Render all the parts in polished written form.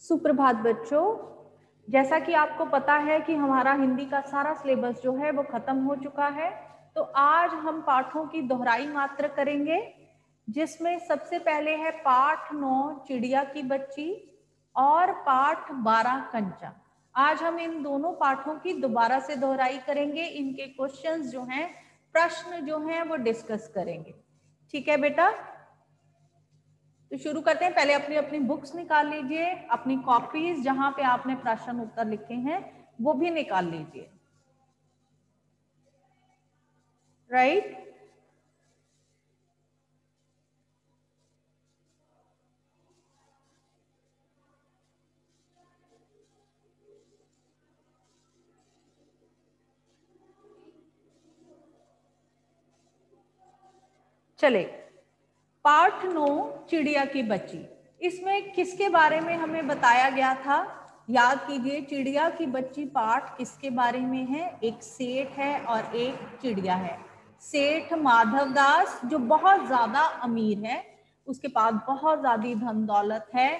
सुप्रभात बच्चों, जैसा कि आपको पता है कि हमारा हिंदी का सारा सिलेबस जो है वो खत्म हो चुका है। तो आज हम पाठों की दोहराई मात्र करेंगे, जिसमें सबसे पहले है पाठ 9 चिड़िया की बच्ची और पाठ 12 कंचा। आज हम इन दोनों पाठों की दोबारा से दोहराई करेंगे, इनके क्वेश्चंस जो हैं, प्रश्न जो हैं वो डिस्कस करेंगे। ठीक है बेटा, तो शुरू करते हैं। पहले अपनी अपनी बुक्स निकाल लीजिए, अपनी कॉपीज जहां पे आपने प्रश्न उत्तर लिखे हैं वो भी निकाल लीजिए। राइट, चले पाठ 9 चिड़िया की बच्ची। इसमें किसके बारे में हमें बताया गया था? याद कीजिए, चिड़िया की बच्ची पाठ किसके बारे में है? एक सेठ है और एक चिड़िया है। सेठ माधवदास जो बहुत ज्यादा अमीर है, उसके पास बहुत ज्यादा धन दौलत है,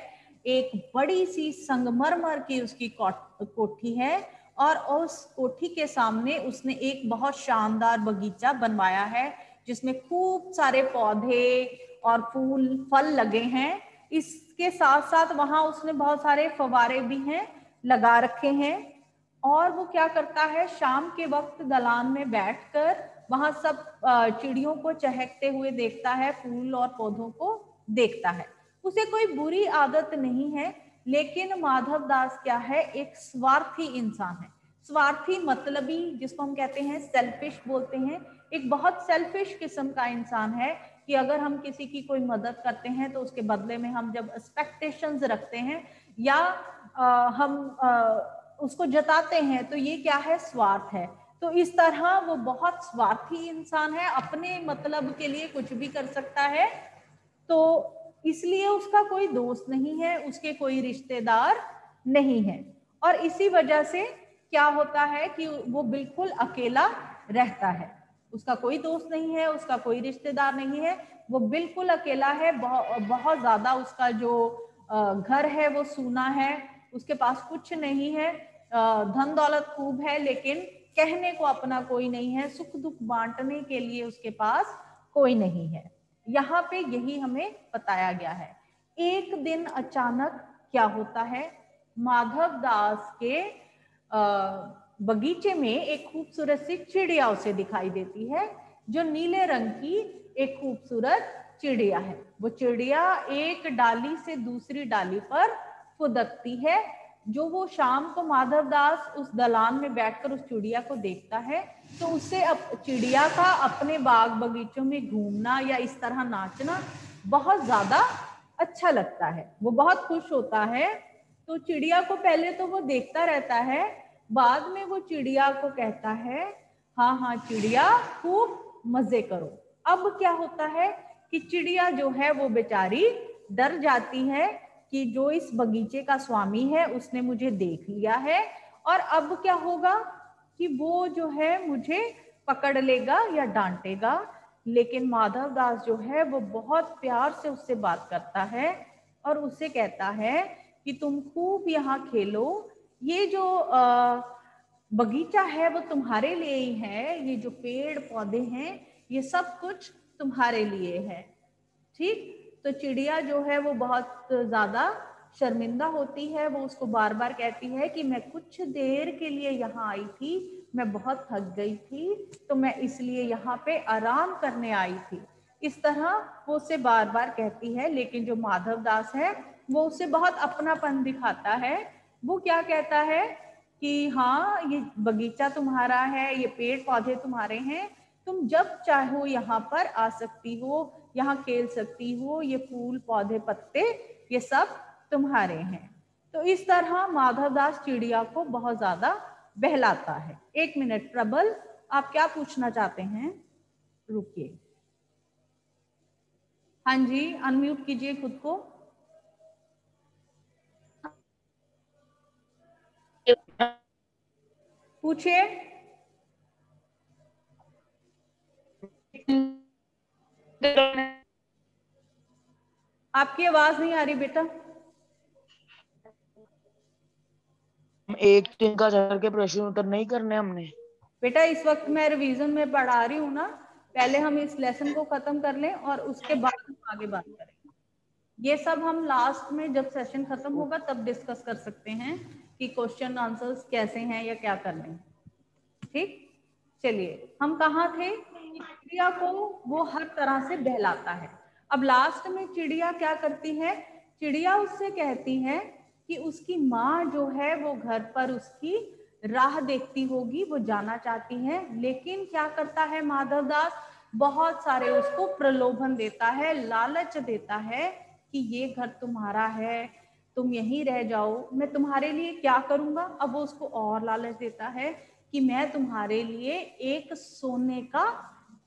एक बड़ी सी संगमरमर की उसकी कोठी है और उस कोठी के सामने उसने एक बहुत शानदार बगीचा बनवाया है, जिसमें खूब सारे पौधे और फूल फल लगे हैं। इसके साथ साथ वहां उसने बहुत सारे फव्वारे भी हैं लगा रखे हैं। और वो क्या करता है, शाम के वक्त दलान में बैठकर वहां सब चिड़ियों को चहकते हुए देखता है, फूल और पौधों को देखता है। उसे कोई बुरी आदत नहीं है, लेकिन माधव दास क्या है, एक स्वार्थी इंसान है। स्वार्थी मतलबी, जिसको हम कहते हैं सेल्फिश बोलते हैं, एक बहुत सेल्फिश किस्म का इंसान है कि अगर हम किसी की कोई मदद करते हैं तो उसके बदले में हम जब एक्सपेक्टेशंस रखते हैं या हम उसको जताते हैं, तो ये क्या है, स्वार्थ है। तो इस तरह वो बहुत स्वार्थी इंसान है, अपने मतलब के लिए कुछ भी कर सकता है। तो इसलिए उसका कोई दोस्त नहीं है, उसके कोई रिश्तेदार नहीं है, और इसी वजह से क्या होता है कि वो बिल्कुल अकेला रहता है। उसका कोई दोस्त नहीं है, उसका कोई रिश्तेदार नहीं है, वो बिल्कुल अकेला है। बहुत ज्यादा उसका जो घर है वो सूना है, उसके पास कुछ नहीं है। धन दौलत खूब है, लेकिन कहने को अपना कोई नहीं है, सुख दुख बांटने के लिए उसके पास कोई नहीं है। यहाँ पे यही हमें बताया गया है। एक दिन अचानक क्या होता है, माधव दास के बगीचे में एक खूबसूरत सी चिड़िया उसे दिखाई देती है, जो नीले रंग की एक खूबसूरत चिड़िया है। वो चिड़िया एक डाली से दूसरी डाली पर फुदकती है। जो वो शाम को माधव दास उस दलान में बैठकर उस चिड़िया को देखता है, तो उससे अब चिड़िया का अपने बाग बगीचों में घूमना या इस तरह नाचना बहुत ज्यादा अच्छा लगता है। वो बहुत खुश होता है। तो चिड़िया को पहले तो वो देखता रहता है, बाद में वो चिड़िया को कहता है, हाँ हाँ चिड़िया, खूब मजे करो। अब क्या होता है कि चिड़िया जो है वो बेचारी डर जाती है कि जो इस बगीचे का स्वामी है उसने मुझे देख लिया है, और अब क्या होगा कि वो जो है मुझे पकड़ लेगा या डांटेगा। लेकिन माधव दास जो है वो बहुत प्यार से उससे बात करता है और उससे कहता है कि तुम खूब यहाँ खेलो, ये जो बगीचा है वो तुम्हारे लिए ही है, ये जो पेड़ पौधे हैं ये सब कुछ तुम्हारे लिए है। ठीक, तो चिड़िया जो है वो बहुत ज्यादा शर्मिंदा होती है। वो उसको बार बार कहती है कि मैं कुछ देर के लिए यहाँ आई थी, मैं बहुत थक गई थी, तो मैं इसलिए यहाँ पे आराम करने आई थी। इस तरह वो उसे बार बार कहती है। लेकिन जो माधव दास है वो उसे बहुत अपनापन दिखाता है। वो क्या कहता है कि हाँ, ये बगीचा तुम्हारा है, ये पेड़ पौधे तुम्हारे हैं, तुम जब चाहो यहाँ पर आ सकती हो, यहाँ खेल सकती हो, ये फूल पौधे पत्ते ये सब तुम्हारे हैं। तो इस तरह माधवदास चिड़िया को बहुत ज्यादा बहलाता है। एक मिनट प्रबल, आप क्या पूछना चाहते हैं? रुकिए, हाँ जी, अनम्यूट कीजिए खुद को। पूछिए। आपकी आवाज नहीं आ रही बेटा। एक दिन का के प्रश्न उत्तर नहीं करने हमने। बेटा इस वक्त मैं रिवीजन में पढ़ा रही हूँ ना, पहले हम इस लेसन को खत्म कर लें और उसके बाद हम आगे बात करेंगे। ये सब हम लास्ट में जब सेशन खत्म होगा तब डिस्कस कर सकते हैं कि क्वेश्चन आंसर्स कैसे हैं या क्या करने हैं। ठीक, चलिए हम कहाँ थे? चिड़िया को वो हर तरह से बहलाता है। अब लास्ट में चिड़िया क्या करती है? चिड़िया उससे कहती है कि उसकी माँ जो है वो घर पर उसकी राह देखती होगी, वो जाना चाहती है, लेकिन क्या करता है माधव दास? बहुत सारे उसको प्रलोभन देता है, लालच देता है कि ये घर तुम्हारा है, तुम यहीं रह जाओ, मैं तुम्हारे लिए क्या करूंगा। अब वो उसको और लालच देता है कि मैं तुम्हारे लिए एक सोने का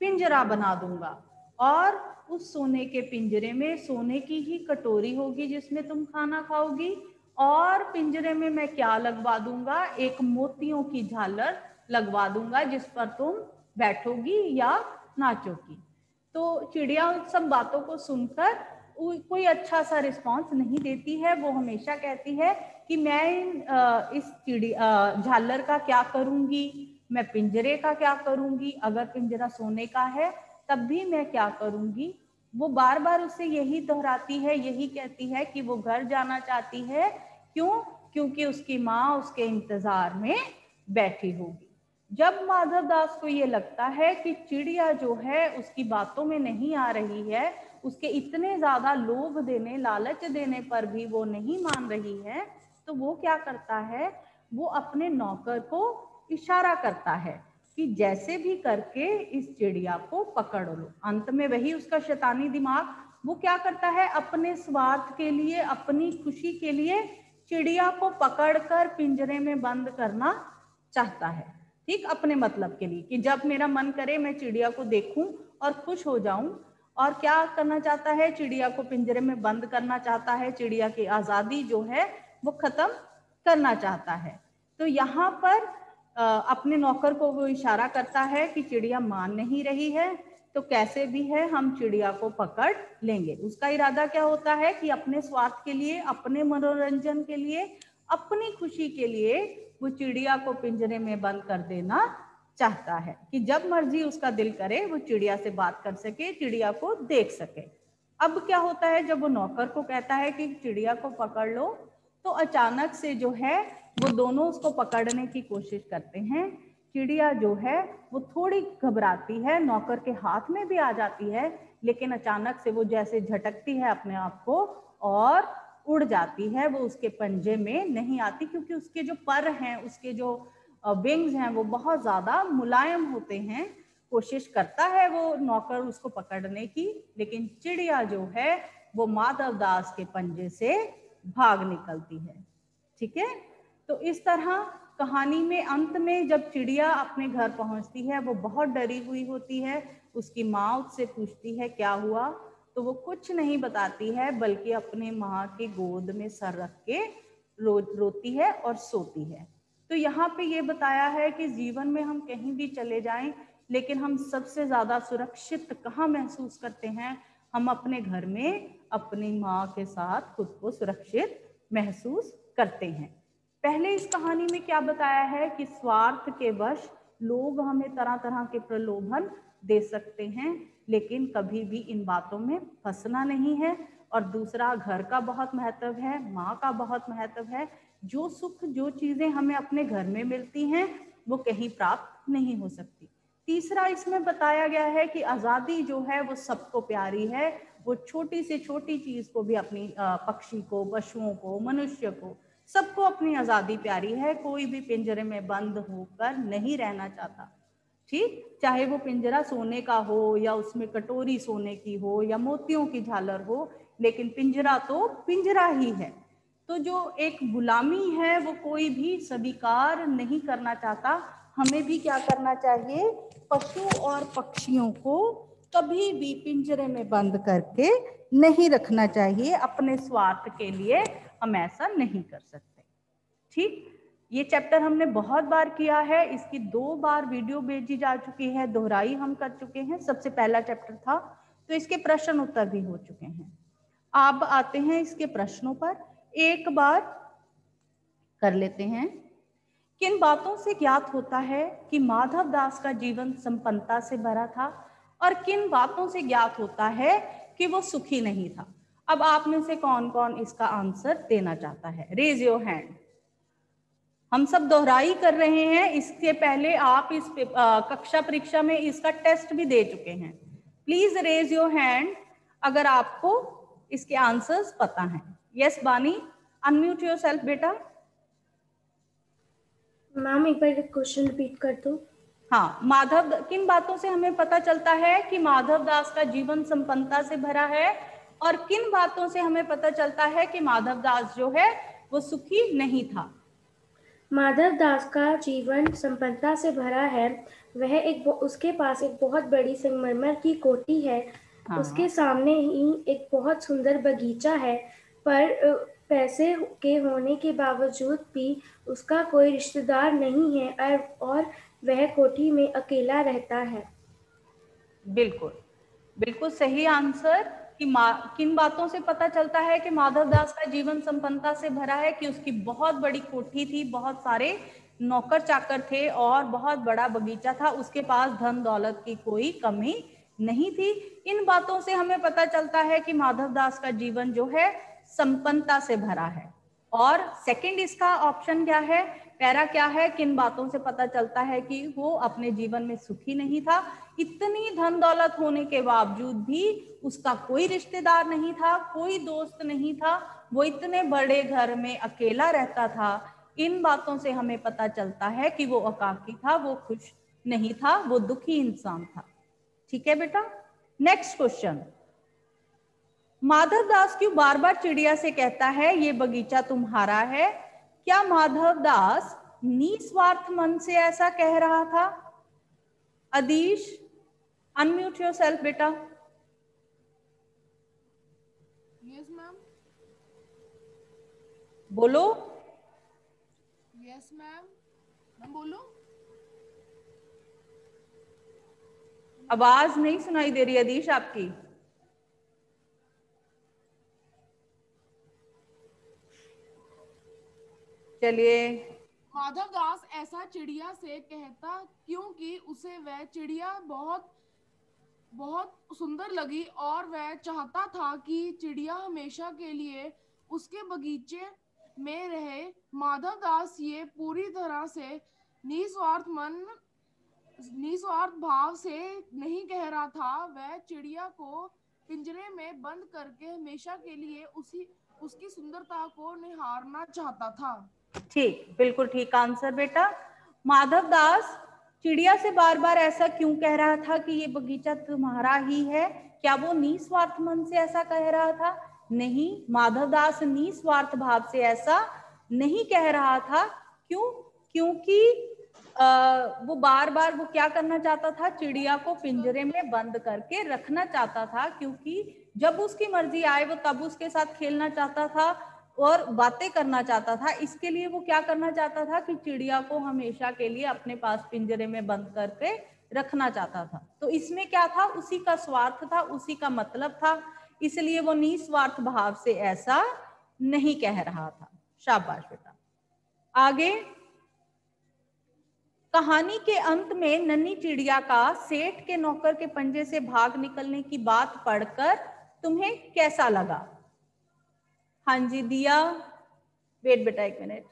पिंजरा बना दूंगा और उस सोने के पिंजरे में सोने की ही कटोरी होगी जिसमें तुम खाना खाओगी, और पिंजरे में मैं क्या लगवा दूंगा? एक मोतियों की झालर लगवा दूंगा जिस पर तुम बैठोगी या नाचोगी। तो चिड़िया उन सब बातों को सुनकर कोई अच्छा सा रिस्पॉन्स नहीं देती है। वो हमेशा कहती है कि मैं इस झालर का क्या करूंगी, मैं पिंजरे का क्या करूंगी, अगर पिंजरा सोने का है तब भी मैं क्या करूंगी। वो बार बार उससे यही दोहराती है, यही कहती है कि वो घर जाना चाहती है। क्यों? क्योंकि उसकी माँ उसके इंतजार में बैठी होगी। जब माधव दास को ये लगता है कि चिड़िया जो है उसकी बातों में नहीं आ रही है, उसके इतने ज्यादा लोभ देने, लालच देने पर भी वो नहीं मान रही है, तो वो क्या करता है? वो अपने नौकर को इशारा करता है कि जैसे भी करके इस चिड़िया को पकड़ लो। अंत में वही उसका शैतानी दिमाग, वो क्या करता है? अपने स्वार्थ के लिए, अपनी खुशी के लिए चिड़िया को पकड़कर पिंजरे में बंद करना चाहता है। ठीक, अपने मतलब के लिए कि जब मेरा मन करे मैं चिड़िया को देखूं और खुश हो जाऊं। और क्या करना चाहता है? चिड़िया को पिंजरे में बंद करना चाहता है, चिड़िया की आजादी जो है वो खत्म करना चाहता है। तो यहाँ पर अपने नौकर को वो इशारा करता है कि चिड़िया मान नहीं रही है, तो कैसे भी है हम चिड़िया को पकड़ लेंगे। उसका इरादा क्या होता है कि अपने स्वार्थ के लिए, अपने मनोरंजन के लिए, अपनी खुशी के लिए वो चिड़िया को पिंजरे में बंद कर देना चाहता है कि जब मर्जी उसका दिल करे वो चिड़िया से बात कर सके, चिड़िया को देख सके। अब क्या होता है? जब वो नौकर को कहता है कि चिड़िया को पकड़ लो, तो अचानक से जो है वो दोनों उसको पकड़ने की कोशिश करते हैं। चिड़िया जो है वो थोड़ी घबराती है, नौकर के हाथ में भी आ जाती है, लेकिन अचानक से वो जैसे झटकती है अपने आप को और उड़ जाती है। वो उसके पंजे में नहीं आती क्योंकि उसके जो पर हैं, उसके जो विंग्स हैं वो बहुत ज्यादा मुलायम होते हैं। कोशिश करता है वो नौकर उसको पकड़ने की, लेकिन चिड़िया जो है वो माधव दास के पंजे से भाग निकलती है। ठीक है, तो इस तरह कहानी में अंत में जब चिड़िया अपने घर पहुंचती है, वो बहुत डरी हुई होती है। उसकी माँ उससे पूछती है क्या हुआ, तो वो कुछ नहीं बताती है, बल्कि अपने माँ के गोद में सर रख के रोती है और सोती है। तो यहाँ पे ये बताया है कि जीवन में हम कहीं भी चले जाएं, लेकिन हम सबसे ज्यादा सुरक्षित कहाँ महसूस करते हैं? हम अपने घर में अपनी माँ के साथ खुद को सुरक्षित महसूस करते हैं। पहले इस कहानी में क्या बताया है कि स्वार्थ के वश लोग हमें तरह तरह के प्रलोभन दे सकते हैं, लेकिन कभी भी इन बातों में फंसना नहीं है। और दूसरा, घर का बहुत महत्व है, माँ का बहुत महत्व है। जो सुख, जो चीजें हमें अपने घर में मिलती हैं वो कहीं प्राप्त नहीं हो सकती। तीसरा, इसमें बताया गया है कि आजादी जो है वो सबको प्यारी है। वो छोटी से छोटी चीज को भी, अपनी पक्षी को, पशुओं को, मनुष्य को, सबको अपनी आजादी प्यारी है। कोई भी पिंजरे में बंद होकर नहीं रहना चाहता। ठीक, चाहे वो पिंजरा सोने का हो या उसमें कटोरी सोने की हो या मोतियों की झालर हो, लेकिन पिंजरा तो पिंजरा ही है। तो जो एक गुलामी है वो कोई भी स्वीकार नहीं करना चाहता। हमें भी क्या करना चाहिए? पशु और पक्षियों को कभी भी पिंजरे में बंद करके नहीं रखना चाहिए। अपने स्वार्थ के लिए हम ऐसा नहीं कर सकते। ठीक, ये चैप्टर हमने बहुत बार किया है, इसकी 2 बार वीडियो भेजी जा चुकी है, दोहराई हम कर चुके हैं। सबसे पहला चैप्टर था, तो इसके प्रश्न उत्तर भी हो चुके हैं। अब आते हैं इसके प्रश्नों पर, एक बार कर लेते हैं। किन बातों से ज्ञात होता है कि माधव दास का जीवन संपन्नता से भरा था और किन बातों से ज्ञात होता है कि वो सुखी नहीं था? अब आप में से कौन कौन इसका आंसर देना चाहता है? Raise your hand. हम सब दोहराई कर रहे हैं, इसके पहले आप इस कक्षा परीक्षा में इसका टेस्ट भी दे चुके हैं। प्लीज रेज योर हैंड अगर आपको इसके आंसर्स पता हैं। यस बानी, अनम्यूट योरसेल्फ बेटा। मैम एक बार क्वेश्चन रिपीट कर दो। हाँ, किन बातों से हमें पता चलता है कि माधव दास का जीवन संपन्नता से भरा है और किन बातों से हमें पता चलता है कि माधव दास जो है वो सुखी नहीं था? माधव दास का जीवन संपन्नता से भरा है। उसके पास एक बहुत बड़ी संगमरमर की कोठी है। हाँ। उसके सामने ही एक बहुत सुंदर बगीचा है, पर पैसे के होने के बावजूद भी उसका कोई रिश्तेदार नहीं है और वह कोठी में अकेला रहता है। बिल्कुल बिल्कुल सही आंसर। कि किन बातों से पता चलता है कि माधव दास का जीवन संपन्नता से भरा है? कि उसकी बहुत बड़ी कोठी थी, बहुत सारे नौकर चाकर थे और बहुत बड़ा बगीचा था। उसके पास धन दौलत की कोई कमी नहीं थी। इन बातों से हमें पता चलता है कि माधव दास का जीवन जो है संपन्नता से भरा है। और सेकंड इसका ऑप्शन क्या है, पैरा क्या है? किन बातों से पता चलता है कि वो अपने जीवन में सुखी नहीं था? इतनी धन दौलत होने के बावजूद भी उसका कोई रिश्तेदार नहीं था, कोई दोस्त नहीं था, वो इतने बड़े घर में अकेला रहता था। इन बातों से हमें पता चलता है कि वो एकाकी था, वो खुश नहीं था, वो दुखी इंसान था। ठीक है बेटा। नेक्स्ट क्वेश्चन, माधव दास क्यों बार बार चिड़िया से कहता है ये बगीचा तुम्हारा है? क्या माधव दास निस्वार्थ मन से ऐसा कह रहा था? अदीश, अनम्यूट योरसेल्फ बेटा। Yes ma'am. बोलो। Yes ma'am. मैं बोलूं? आवाज नहीं सुनाई दे रही अदीश आपकी। चलिए। माधव दास ऐसा चिड़िया से कहता क्योंकि उसे वह चिड़िया बहुत बहुत सुंदर लगी और वह चाहता था कि चिड़िया हमेशा के लिए उसके बगीचे में रहे। माधव दास ये पूरी तरह से निस्वार्थ भाव से नहीं कह रहा था। वह चिड़िया को पिंजरे में बंद करके हमेशा के लिए उसकी सुंदरता को निहारना चाहता था। ठीक, बिल्कुल ठीक आंसर बेटा। माधव दास चिड़िया से बार बार ऐसा क्यों कह रहा था कि ये बगीचा तुम्हारा ही है? क्या वो निस्वार्थ मन से ऐसा कह रहा था? नहीं, माधव दास निस्वार्थ भाव से ऐसा नहीं कह रहा था। क्यों? क्योंकि वो बार बार वो क्या करना चाहता था? चिड़िया को पिंजरे में बंद करके रखना चाहता था, क्योंकि जब उसकी मर्जी आए वो तब उसके साथ खेलना चाहता था और बातें करना चाहता था। इसके लिए वो क्या करना चाहता था कि चिड़िया को हमेशा के लिए अपने पास पिंजरे में बंद करके रखना चाहता था। तो इसमें क्या था? उसी का स्वार्थ था, उसी का मतलब था, इसलिए वो निस्वार्थ भाव से ऐसा नहीं कह रहा था। शाबाश बेटा। आगे, कहानी के अंत में नन्ही चिड़िया का सेठ के नौकर के पंजे से भाग निकलने की बात पढ़कर तुम्हें कैसा लगा? हाँ जी दिया, वेट बेटा एक मिनट।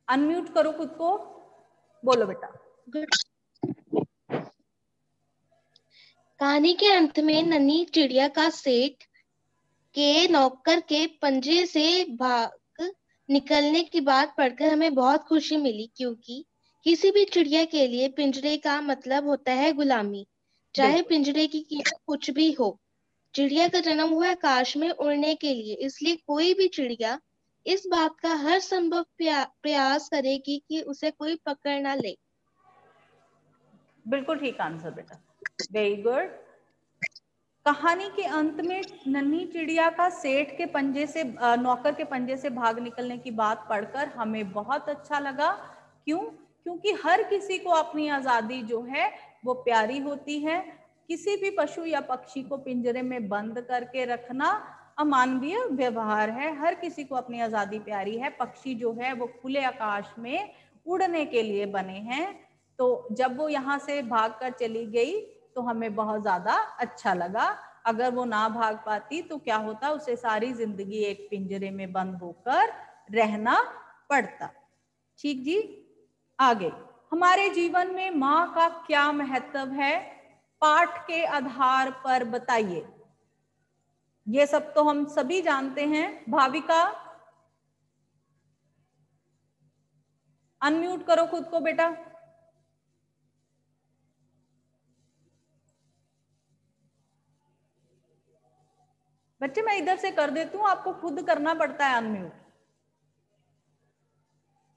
अनम्यूट करो खुद को, बोलो बेटा। कहानी के अंत में नन्ही चिड़िया का सेठ के नौकर के पंजे से भाग निकलने की बात पढ़कर हमें बहुत खुशी मिली, क्योंकि किसी भी चिड़िया के लिए पिंजरे का मतलब होता है गुलामी, चाहे पिंजरे की कीमत कुछ भी हो। चिड़िया का जन्म हुआ आकाश में उड़ने के लिए, इसलिए कोई भी चिड़िया इस बात का हर संभव प्रयास करेगी कि उसे कोई पकड़ ना ले। बिल्कुल ठीक आंसर बेटा, वेरी गुड। कहानी के अंत में नन्ही चिड़िया का सेठ के पंजे से नौकर के पंजे से भाग निकलने की बात पढ़कर हमें बहुत अच्छा लगा। क्यों? क्योंकि हर किसी को अपनी आजादी जो है वो प्यारी होती है। किसी भी पशु या पक्षी को पिंजरे में बंद करके रखना अमानवीय व्यवहार है। हर किसी को अपनी आजादी प्यारी है। पक्षी जो है वो खुले आकाश में उड़ने के लिए बने हैं, तो जब वो यहाँ से भागकर चली गई तो हमें बहुत ज्यादा अच्छा लगा। अगर वो ना भाग पाती तो क्या होता, उसे सारी जिंदगी एक पिंजरे में बंद होकर रहना पड़ता। ठीक जी, आगे। हमारे जीवन में माँ का क्या महत्व है, पाठ के आधार पर बताइए। ये सब तो हम सभी जानते हैं। भाविका, अनम्यूट करो खुद को बेटा। बच्चे मैं इधर से कर देती हूँ, आपको खुद करना पड़ता है अनम्यूट।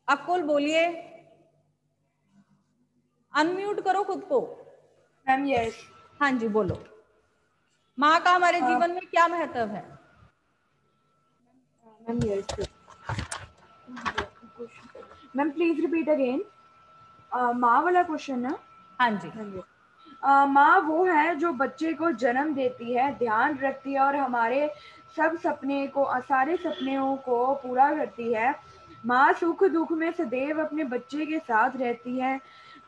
अकुल बोलिए, अनम्यूट करो खुद को। Ma'am yes. हाँ जी बोलो। माँ का हमारे जीवन में क्या महत्व है? Ma'am yes. Ma'am please repeat again. माँ वाला क्वेश्चन ना? हाँ जी। माँ वो है जो बच्चे को जन्म देती है, ध्यान रखती है और हमारे सब सारे सपनों को पूरा करती है। माँ सुख दुख में सदैव अपने बच्चे के साथ रहती है।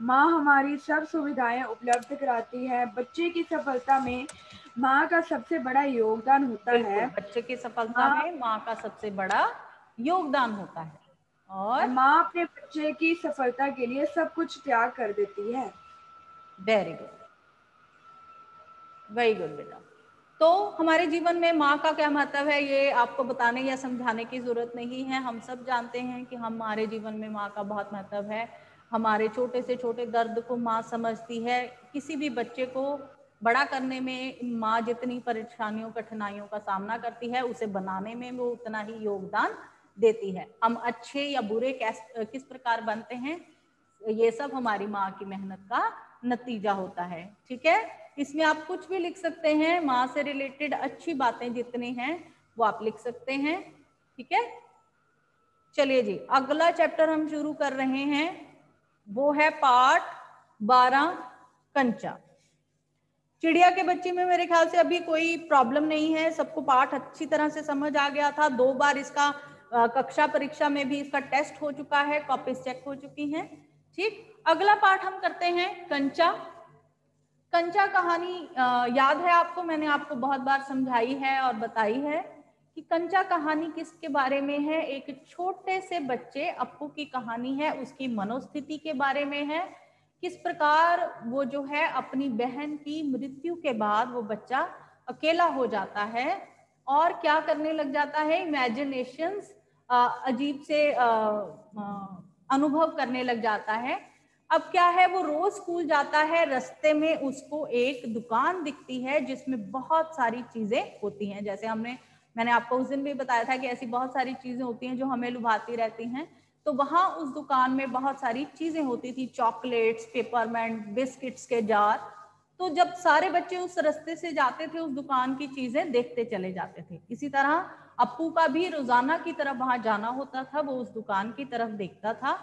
माँ हमारी सब सुविधाएं उपलब्ध कराती है। बच्चे की सफलता में माँ का सबसे बड़ा योगदान होता है। बच्चे की सफलता में माँ का सबसे बड़ा योगदान होता है। और माँ अपने बच्चे की सफलता के लिए सब कुछ त्याग कर देती है। वेरी गुड, वेरी गुड बेटा। तो हमारे जीवन में माँ का क्या महत्व है, ये आपको बताने या समझाने की जरूरत नहीं है। हम सब जानते हैं कि हमारे जीवन में माँ का बहुत महत्व है। हमारे छोटे से छोटे दर्द को माँ समझती है। किसी भी बच्चे को बड़ा करने में माँ जितनी परेशानियों कठिनाइयों का सामना करती है, उसे बनाने में वो उतना ही योगदान देती है। हम अच्छे या बुरे किस प्रकार बनते हैं, ये सब हमारी माँ की मेहनत का नतीजा होता है। ठीक है, इसमें आप कुछ भी लिख सकते हैं। माँ से रिलेटेड अच्छी बातें जितनी हैं वो आप लिख सकते हैं। ठीक है, चलिए जी, अगला चैप्टर हम शुरू कर रहे हैं, वो है पाठ 12 कंचा। चिड़िया के बच्चे में मेरे ख्याल से अभी कोई प्रॉब्लम नहीं है, सबको पाठ अच्छी तरह से समझ आ गया था। 2 बार इसका कक्षा परीक्षा में भी इसका टेस्ट हो चुका है, कॉपीज चेक हो चुकी हैं। ठीक, अगला पाठ हम करते हैं कंचा। कंचा कहानी याद है आपको, मैंने आपको बहुत बार समझाई है और बताई है कि कंचा कहानी किसके बारे में है। एक छोटे से बच्चे अप्पू की कहानी है, उसकी मनोस्थिति के बारे में है। किस प्रकार वो जो है अपनी बहन की मृत्यु के बाद वो बच्चा अकेला हो जाता है और क्या करने लग जाता है, इमेजिनेशंस अजीब से अनुभव करने लग जाता है। अब क्या है, वो रोज स्कूल जाता है, रास्ते में उसको एक दुकान दिखती है जिसमें बहुत सारी चीजें होती हैं। जैसे मैंने आपको उस दिन भी बताया था कि ऐसी बहुत सारी चीजें होती हैं जो हमें लुभाती रहती हैं। तो वहां उस दुकान में बहुत सारी चीजें होती थी, चॉकलेट्स, पेपरमेंट, बिस्किट्स के जार। तो जब सारे बच्चे उस रास्ते से जाते थे, उस दुकान की चीजें देखते चले जाते थे। इसी तरह अप्पू का भी रोजाना की तरफ वहां जाना होता था, वो उस दुकान की तरफ देखता था।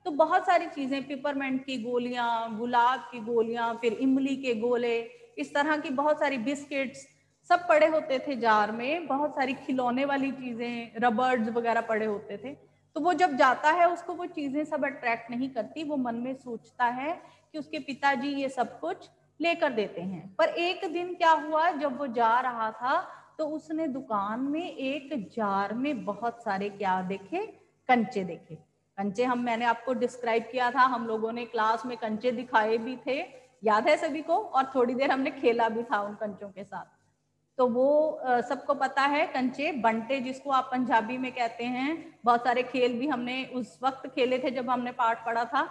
तो बहुत सारी चीजें, पेपरमेंट की गोलियां, गुलाब की गोलियां, फिर इमली के गोले, इस तरह की बहुत सारी बिस्किट्स सब पड़े होते थे जार में। बहुत सारी खिलौने वाली चीजें, रबर्ड्स वगैरह पड़े होते थे। तो वो जब जाता है, उसको वो चीजें सब अट्रैक्ट नहीं करती। वो मन में सोचता है कि उसके पिताजी ये सब कुछ लेकर देते हैं। पर एक दिन क्या हुआ, जब वो जा रहा था तो उसने दुकान में एक जार में बहुत सारे क्या देखे, कंचे देखे। कंचे मैंने आपको डिस्क्राइब किया था, हम लोगों ने क्लास में कंचे दिखाए भी थे, याद है सभी को, और थोड़ी देर हमने खेला भी था उन कंचों के साथ। तो वो सबको पता है, कंचे बंटे जिसको आप पंजाबी में कहते हैं। बहुत सारे खेल भी हमने उस वक्त खेले थे जब हमने पाठ पढ़ा था।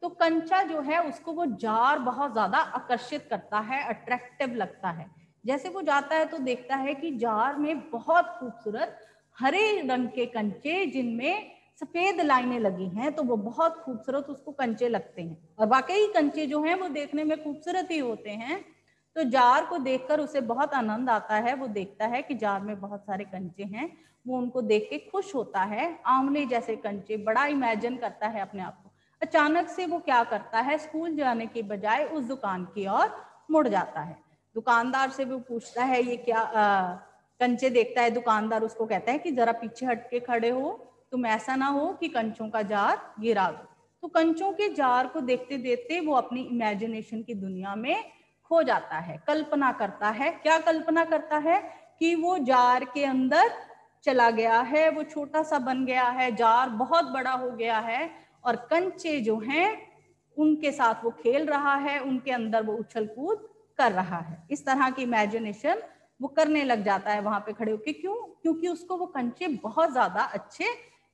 तो कंचा जो है उसको वो जार बहुत ज्यादा आकर्षित करता है, अट्रैक्टिव लगता है। जैसे वो जाता है तो देखता है कि जार में बहुत खूबसूरत हरे रंग के कंचे जिनमें सफेद लाइनें लगी हैं, तो वो बहुत खूबसूरत उसको कंचे लगते हैं। और वाकई कंचे जो हैं वो देखने में खूबसूरत ही होते हैं। तो जार को देखकर उसे बहुत आनंद आता है। वो देखता है कि जार में बहुत सारे कंचे हैं, वो उनको देख के खुश होता है। आंवले जैसे कंचे, बड़ा इमेजिन करता है अपने आप को। अचानक से वो क्या करता है, स्कूल जाने के बजाय उस दुकान की ओर मुड़ जाता है। दुकानदार से वो पूछता है ये क्या कंचे देखता है दुकानदार, उसको कहता है कि जरा पीछे हट के खड़े हो, तुम ऐसा ना हो कि कंचों का जार गिरा दो। तो कंचों के जार को देखते देखते वो अपनी इमेजिनेशन की दुनिया में खो जाता है, कल्पना करता है। क्या कल्पना करता है? कि वो जार के अंदर चला गया है, वो छोटा सा बन गया है, जार बहुत बड़ा हो गया है और कंचे जो हैं उनके साथ वो खेल रहा है, उनके अंदर वो उछल कूद कर रहा है। इस तरह की इमेजिनेशन वो करने लग जाता है वहां पे खड़े होके। क्यों? क्योंकि उसको वो कंचे बहुत ज्यादा अच्छे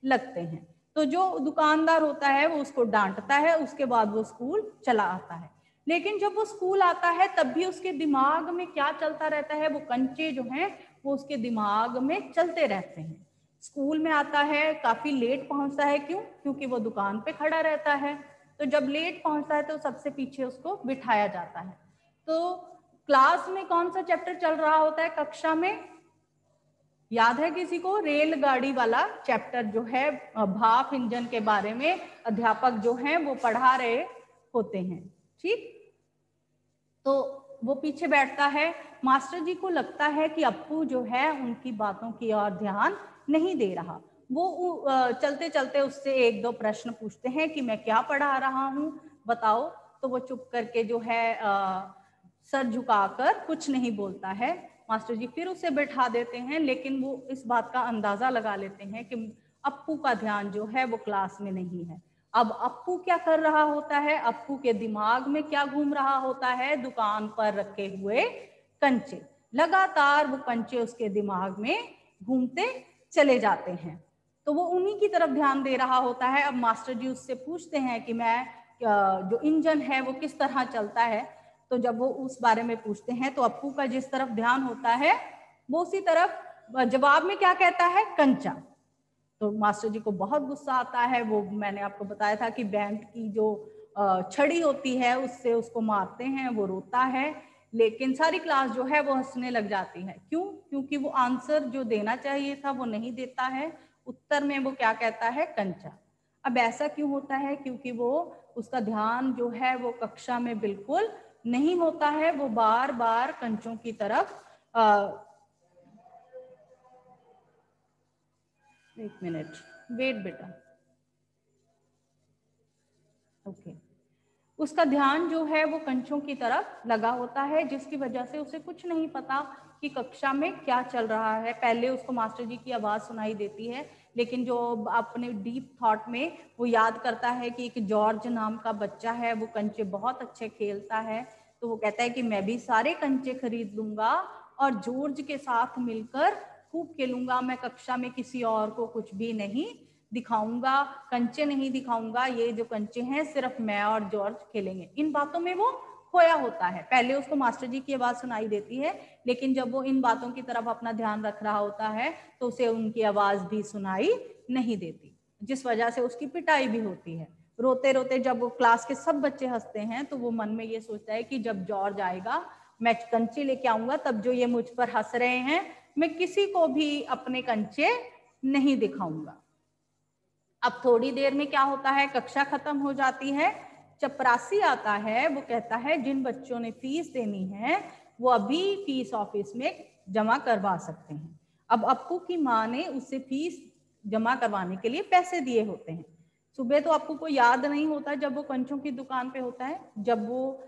लगते हैं। तो जो दुकानदार होता है वो उसको डांटता है, उसके बाद वो स्कूल चला आता है। लेकिन जब वो स्कूल आता है तब भी उसके दिमाग में क्या चलता रहता है? वो कंचे जो हैं वो उसके दिमाग में चलते रहते हैं। स्कूल में आता है, काफी लेट पहुंचता है। क्यों? क्योंकि वो दुकान पे खड़ा रहता है। तो जब लेट पहुंचता है तो सबसे पीछे उसको बिठाया जाता है। तो क्लास में कौन सा चैप्टर चल रहा होता है? कक्षा में याद है किसी को? रेलगाड़ी वाला चैप्टर जो है, भाप इंजन के बारे में अध्यापक जो हैं वो पढ़ा रहे होते हैं। ठीक, तो वो पीछे बैठता है। मास्टर जी को लगता है कि अप्पू जो है उनकी बातों की ओर ध्यान नहीं दे रहा। वो चलते चलते उससे एक दो प्रश्न पूछते हैं कि मैं क्या पढ़ा रहा हूँ, बताओ। तो वो चुप करके जो है सर झुकाकर कुछ नहीं बोलता है। मास्टर जी फिर उसे बैठा देते हैं, लेकिन वो इस बात का अंदाजा लगा लेते हैं कि अप्पू का ध्यान जो है वो क्लास में नहीं है। अब अप्पू क्या कर रहा होता है? अप्पू के दिमाग में क्या घूम रहा होता है? दुकान पर रखे हुए कंचे। लगातार वो कंचे उसके दिमाग में घूमते चले जाते हैं। तो वो उन्हीं की तरफ ध्यान दे रहा होता है। अब मास्टर जी उससे पूछते हैं कि मैं जो इंजन है वो किस तरह चलता है। तो जब वो उस बारे में पूछते हैं तो अप्पू का जिस तरफ ध्यान होता है वो उसी तरफ जवाब में क्या कहता है? कंचा। तो मास्टर जी को बहुत गुस्सा आता है। वो मैंने आपको बताया था कि बैंड की जो छड़ी होती है उससे उसको मारते हैं, वो रोता है। लेकिन सारी क्लास जो है वो हंसने लग जाती है। क्यों? क्योंकि वो आंसर जो देना चाहिए था वो नहीं देता है। उत्तर में वो क्या कहता है? कंचा। अब ऐसा क्यों होता है? क्योंकि वो उसका ध्यान जो है वो कक्षा में बिल्कुल नहीं होता है। वो बार बार कंचों की तरफ एक मिनट वेट बेटा, ओके। उसका ध्यान जो है वो कंचों की तरफ लगा होता है, जिसकी वजह से उसे कुछ नहीं पता कि कक्षा में क्या चल रहा है। पहले उसको मास्टर जी की आवाज़ सुनाई देती है, लेकिन जो अपने डीप थॉट में वो याद करता है कि एक जॉर्ज नाम का बच्चा है, वो कंचे बहुत अच्छे खेलता है। तो वो कहता है कि मैं भी सारे कंचे खरीद लूंगा और जॉर्ज के साथ मिलकर खूब खेलूंगा। मैं कक्षा में किसी और को कुछ भी नहीं दिखाऊंगा, कंचे नहीं दिखाऊंगा। ये जो कंचे हैं सिर्फ मैं और जॉर्ज खेलेंगे। इन बातों में वो खोया होता है। पहले उसको मास्टर जी की आवाज सुनाई देती है, लेकिन जब वो इन बातों की तरफ अपना ध्यान रख रहा होता है तो उसे उनकी आवाज भी सुनाई नहीं देती, जिस वजह से उसकी पिटाई भी होती है। रोते रोते जब वो क्लास के सब बच्चे हंसते हैं तो वो मन में ये सोचता है कि जब जॉर्ज आएगा मैं कंचे लेके आऊंगा, तब जो ये मुझ पर हंस रहे हैं मैं किसी को भी अपने कंचे नहीं दिखाऊंगा। अब थोड़ी देर में क्या होता है? कक्षा खत्म हो जाती है। चपरासी आता है। वो कहता है जिन बच्चों ने फीस देनी है वो अभी फीस ऑफिस में जमा करवा सकते हैं। अब अप्पू की माँ ने उससे फीस जमा करवाने के लिए पैसे दिए होते हैं। सुबह तो अप्पू को याद नहीं होता जब वो कंचों की दुकान पे होता है। जब वो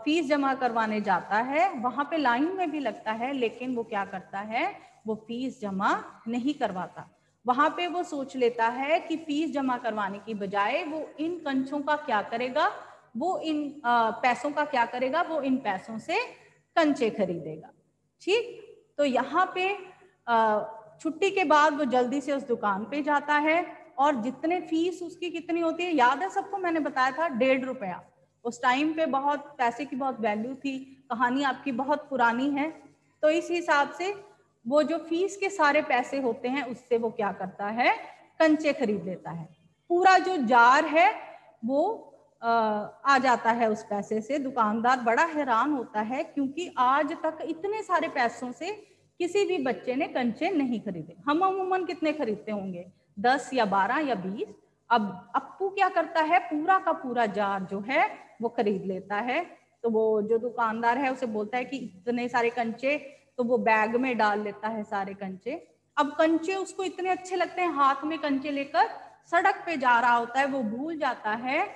फीस जमा करवाने जाता है वहां पे लाइन में भी लगता है, लेकिन वो क्या करता है? वो फीस जमा नहीं करवाता। वहां पे वो सोच लेता है कि फीस जमा करवाने की बजाय वो इन कंचों का क्या करेगा? वो इन पैसों का क्या करेगा? वो इन पैसों से कंचे खरीदेगा। ठीक, तो यहाँ पे छुट्टी के बाद वो जल्दी से उस दुकान पे जाता है और जितने फीस उसकी कितनी होती है याद है सबको? मैंने बताया था 1.5 रुपया। उस टाइम पे बहुत पैसे की बहुत वैल्यू थी। कहानी आपकी बहुत पुरानी है। तो इस हिसाब से वो जो फीस के सारे पैसे होते हैं उससे वो क्या करता है? कंचे खरीद लेता है। पूरा जो जार है वो आ जाता है उस पैसे से। दुकानदार बड़ा हैरान होता है क्योंकि आज तक इतने सारे पैसों से किसी भी बच्चे ने कंचे नहीं खरीदे। हम अमूमन कितने खरीदते होंगे? 10 या 12 या 20। अब अप्पू क्या करता है? पूरा का पूरा जार जो है वो खरीद लेता है। तो वो जो दुकानदार है उसे बोलता है कि इतने सारे कंचे तो वो बैग में डाल लेता है सारे कंचे। अब कंचे उसको इतने अच्छे लगते हैं, हाथ में कंचे लेकर सड़क पे जा रहा होता है, वो भूल जाता है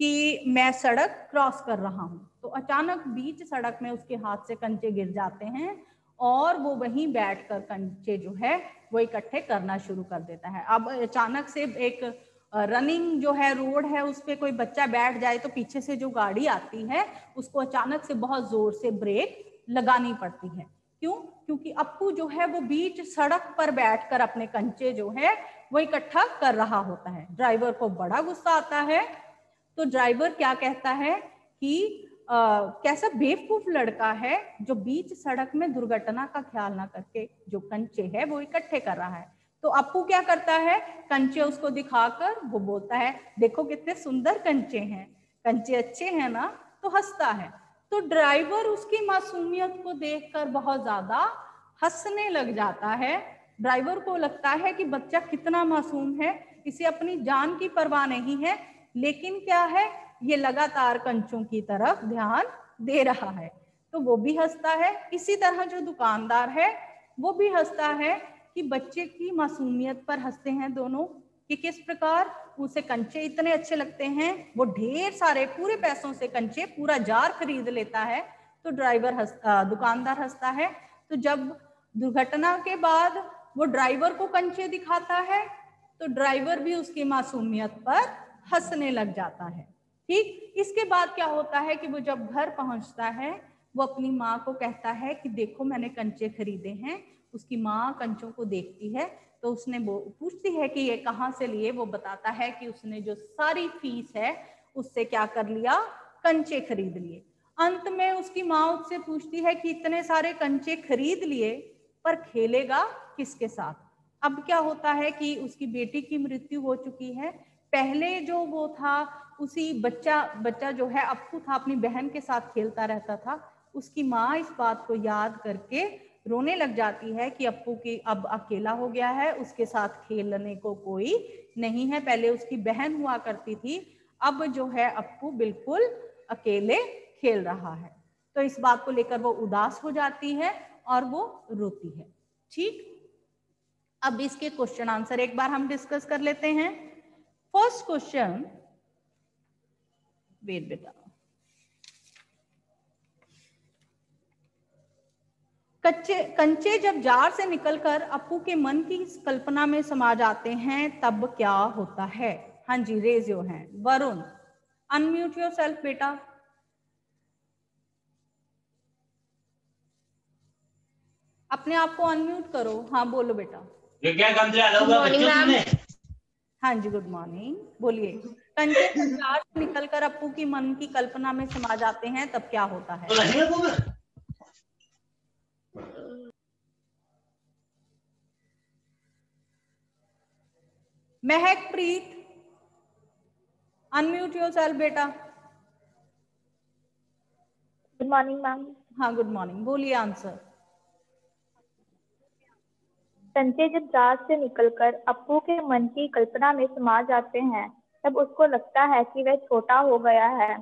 कि मैं सड़क क्रॉस कर रहा हूँ। तो अचानक बीच सड़क में उसके हाथ से कंचे गिर जाते हैं और वो वहीं बैठकर कंचे जो है वो इकट्ठे करना शुरू कर देता है। अब अचानक से एक रनिंग जो है रोड है उस पर कोई बच्चा बैठ जाए तो पीछे से जो गाड़ी आती है उसको अचानक से बहुत जोर से ब्रेक लगानी पड़ती है। क्यों? क्योंकि अप्पू जो है वो बीच सड़क पर बैठकर अपने कंचे जो है वो इकट्ठा कर रहा होता है। ड्राइवर को बड़ा गुस्सा आता है। तो ड्राइवर क्या कहता है कि कैसा बेवकूफ लड़का है जो बीच सड़क में दुर्घटना का ख्याल ना करके जो कंचे है वो इकट्ठे कर रहा है। तो अप्पू क्या करता है, कंचे उसको दिखाकर वो बोलता है देखो कितने सुंदर कंचे हैं, कंचे अच्छे हैं ना, तो हंसता है। तो ड्राइवर उसकी मासूमियत को देखकर बहुत ज्यादा हंसने लग जाता है। ड्राइवर को लगता है कि बच्चा कितना मासूम है, इसे अपनी जान की परवाह नहीं है, लेकिन क्या है ये लगातार कंचों की तरफ ध्यान दे रहा है। तो वो भी हंसता है। इसी तरह जो दुकानदार है वो भी हंसता है कि बच्चे की मासूमियत पर हंसते हैं दोनों, कि किस प्रकार उसे कंचे इतने अच्छे लगते हैं, वो ढेर सारे पूरे पैसों से कंचे पूरा जार खरीद लेता है। तो दुकानदार हंसता है। तो जब दुर्घटना के बाद वो ड्राइवर को कंचे दिखाता है तो ड्राइवर भी उसकी मासूमियत पर हंसने लग जाता है। ठीक, इसके बाद क्या होता है कि वो जब घर पहुंचता है वो अपनी माँ को कहता है कि देखो मैंने कंचे खरीदे हैं। उसकी माँ कंचों को देखती है तो उसने वो पूछती है कि ये कहाँ से लिए। वो बताता है कि उसने जो सारी फीस है उससे क्या कर लिया, कंचे खरीद लिए। अंत में उसकी माँ उससे पूछती है कि इतने सारे कंचे खरीद लिए पर खेलेगा किसके साथ। अब क्या होता है कि उसकी बेटी की मृत्यु हो चुकी है। पहले जो वो था उसी बच्चा जो है अप्पू था, अपनी बहन के साथ खेलता रहता था। उसकी माँ इस बात को याद करके रोने लग जाती है कि अप्पू की अब अकेला हो गया है, उसके साथ खेलने को कोई नहीं है। पहले उसकी बहन हुआ करती थी, अब जो है अप्पू बिल्कुल अकेले खेल रहा है। तो इस बात को लेकर वो उदास हो जाती है और वो रोती है। ठीक, अब इसके क्वेश्चन आंसर एक बार हम डिस्कस कर लेते हैं। फर्स्ट क्वेश्चन, वेट बेटा, कंचे जब जार से निकलकर अप्पू के मन की कल्पना में समा जाते हैं तब क्या होता है? हाँ जी, raise your hand. Varun, unmute yourself बेटा। अपने आप को अनम्यूट करो। हाँ बोलो बेटा। ये क्या कंचे होगा बच्चों तुमने? हाँ जी, गुड मॉर्निंग, बोलिए। कंचे जब जार से निकलकर अप्पू की मन की कल्पना में समा जाते हैं तब क्या होता है? महकप्रीत, अनम्यूट योरसेल्फ बेटा। Good morning ma'am. हाँ गुड मॉर्निंग, बोलिए आंसर। कंचे जब जार से निकलकर अप्पू के मन की कल्पना में समा जाते हैं तब उसको लगता है कि वह छोटा हो गया है,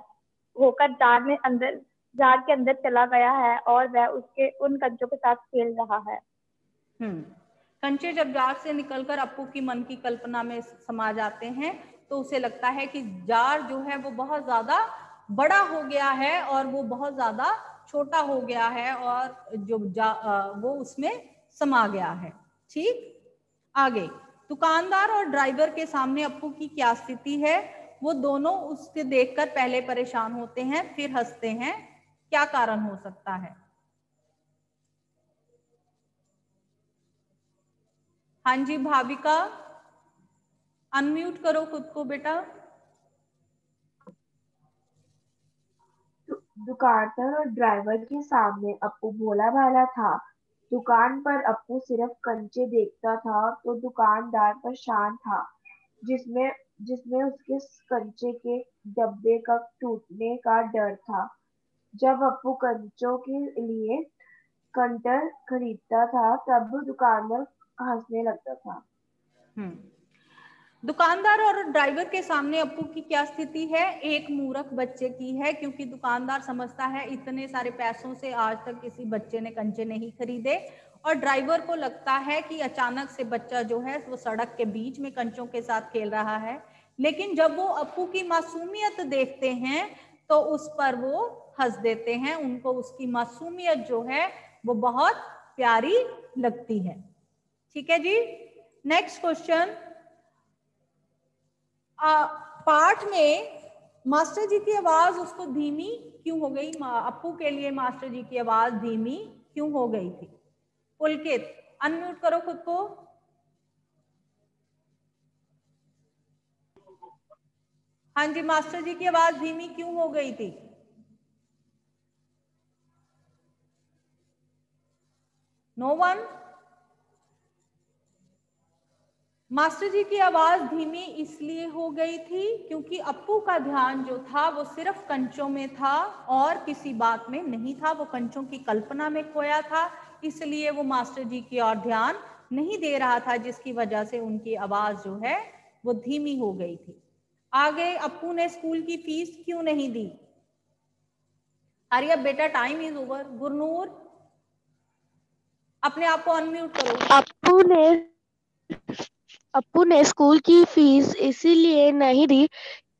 होकर जार के अंदर चला गया है और वह उसके उन कंचों के साथ खेल रहा है। कंचे जब जार से निकलकर अप्पू की मन की कल्पना में समा जाते हैं तो उसे लगता है कि जार जो है वो बहुत ज्यादा बड़ा हो गया है और वो बहुत ज्यादा छोटा हो गया है और जो वो उसमें समा गया है। ठीक, आगे, दुकानदार और ड्राइवर के सामने अप्पू की क्या स्थिति है? वो दोनों उसके देखकर पहले परेशान होते हैं फिर हंसते हैं। क्या कारण हो सकता है? हाँ जी भाविका, अनम्यूट करो खुद को बेटा। दुकानदार और ड्राइवर के सामने अप्पू भोला भाला था। दुकान पर अप्पू सिर्फ कंचे देखता था तो दुकानदार परेशान था, जिसमें उसके कंचे के डब्बे का टूटने का डर था। जब अप्पू कंचों के लिए कंटर खरीदता था तब दुकानदार हंसने लगता था। दुकानदार और ड्राइवर के सामने अप्पू की क्या स्थिति है? एक मूर्ख बच्चे की है, क्योंकि दुकानदार समझता है इतने सारे पैसों से आज तक किसी बच्चे ने कंचे नहीं खरीदे, और ड्राइवर को लगता है कि अचानक से बच्चा जो है वो सड़क के बीच में कंचों के साथ खेल रहा है। लेकिन जब वो अप्पू की मासूमियत देखते हैं तो उस पर वो हंस देते हैं, उनको उसकी मासूमियत जो है वो बहुत प्यारी लगती है। ठीक है जी। नेक्स्ट क्वेश्चन, पाठ में मास्टर जी की आवाज उसको धीमी क्यों हो गई? अप्पू के लिए मास्टर जी की आवाज धीमी क्यों हो गई थी? पुलकित, अनम्यूट करो खुद को। हाँ जी, मास्टर जी की आवाज धीमी क्यों हो गई थी? No one? मास्टर जी की आवाज धीमी इसलिए हो गई थी क्योंकि अप्पू का ध्यान जो था वो सिर्फ कंचों में था और किसी बात में नहीं था। वो कंचों की कल्पना में खोया था, इसलिए वो मास्टर जी की ओर ध्यान नहीं दे रहा था, जिसकी वजह से उनकी आवाज जो है वो धीमी हो गई थी। आगे, अप्पू ने स्कूल की फीस क्यों नहीं दी? अरे बेटा, टाइम इज ओवर। गुरनूर, अपने आप को अनम्यूट करो। अप्पू ने स्कूल की फीस इसीलिए नहीं दी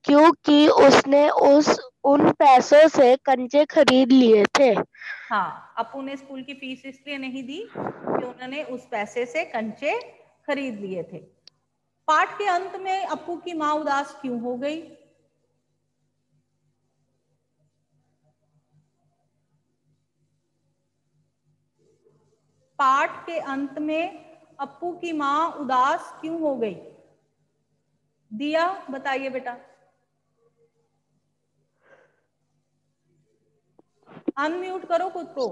क्योंकि उसने उन पैसों से कंचे खरीद लिए थे। हाँ, अप्पू ने स्कूल की फीस इसलिए नहीं दी कि उन्होंने उस पैसे से कंचे खरीद लिए थे। पाठ के अंत में अप्पू की माँ उदास क्यों हो गई? पाठ के अंत में अप्पू की माँ उदास क्यों हो गई? दिया, बताइए बेटा। अनम्यूट करो खुद को।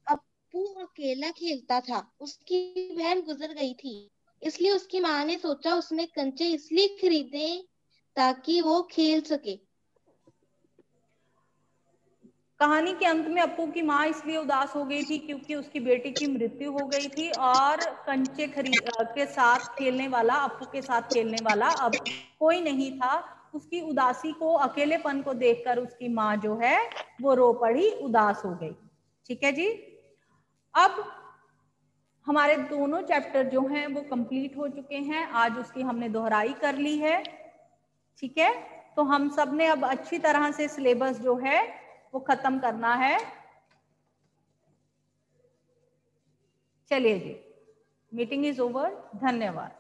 अप्पू अकेला खेलता था, उसकी बहन गुजर गई थी, इसलिए उसकी माँ ने सोचा उसने कंचे इसलिए खरीदे ताकि वो खेल सके। कहानी के अंत में अप्पू की माँ इसलिए उदास हो गई थी क्योंकि उसकी बेटी की मृत्यु हो गई थी और कंचे के साथ खेलने वाला, अप्पू के साथ खेलने वाला अब कोई नहीं था। उसकी उदासी को, अकेलेपन को देखकर उसकी माँ जो है वो रो पड़ी, उदास हो गई। ठीक है जी। अब हमारे दोनों चैप्टर जो हैं वो कंप्लीट हो चुके हैं। आज उसकी हमने दोहराई कर ली है। ठीक है, तो हम सब ने अब अच्छी तरह से सिलेबस जो है वो खत्म करना है। चलिए जी, मीटिंग इज ओवर। धन्यवाद।